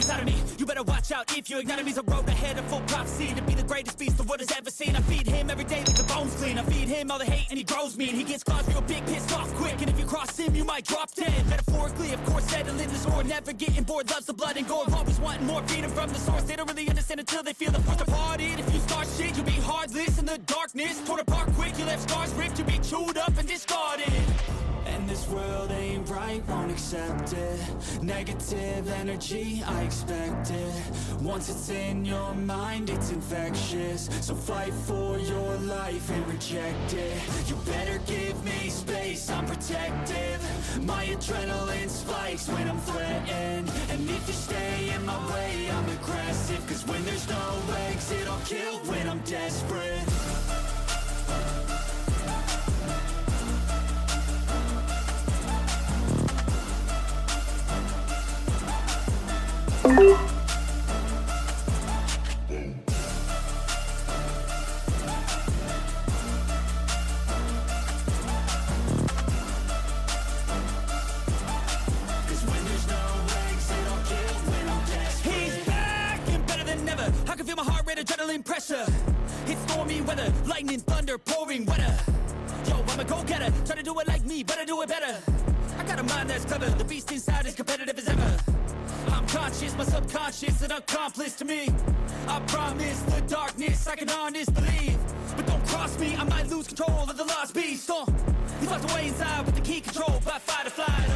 inside of me. You better watch out if you ignite me. A road ahead of full prophecy to be the greatest beast the world has ever seen. I feed him every day like the bones clean. I feed him all the hate and he grows me. And he gets claws real big, pissed off quick. And if you cross him, you might drop dead. Metaphorically, of course, settling the score. Never getting bored, loves the blood and gore. Always wanting more freedom from the source. They don't really understand until they feel the force departed. If you start shit, you'll be heartless in the darkness. Torn apart quick, you left scars ripped. You'll be chewed up and discarded. And this world ain't right, won't accept it. Negative energy, I expect it. Once it's in your mind, it's infectious. So fight for your life and reject it. You better give me space, I'm protective. My adrenaline spikes when I'm threatened. And if you stay in my way, I'm aggressive. Cause when there's no exit, I'll kill when I'm desperate. Adrenaline pressure, it's stormy weather, lightning, thunder, pouring weather. Yo, I'm a go-getter, try to do it like me, but I do it better. I got a mind that's clever, the beast inside is competitive as ever. I'm conscious, my subconscious, an accomplice to me. I promise the darkness, I can honest believe. But don't cross me, I might lose control of the lost beast. He's locked away inside with the key controlled by fight or flight.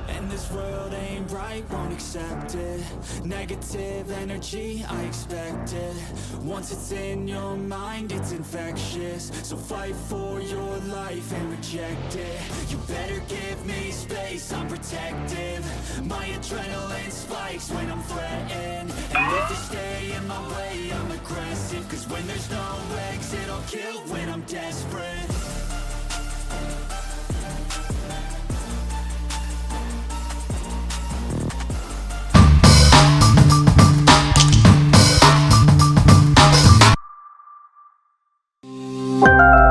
And this world ain't right, won't accept it. Negative energy, I expect it. Once it's in your mind, it's infectious. So fight for your life and reject it. You better give me space, I'm protective. My adrenaline spikes when I'm threatened. And if you stay in my way, I'm aggressive. Cause when there's no exit, I'll kill when I'm desperate. you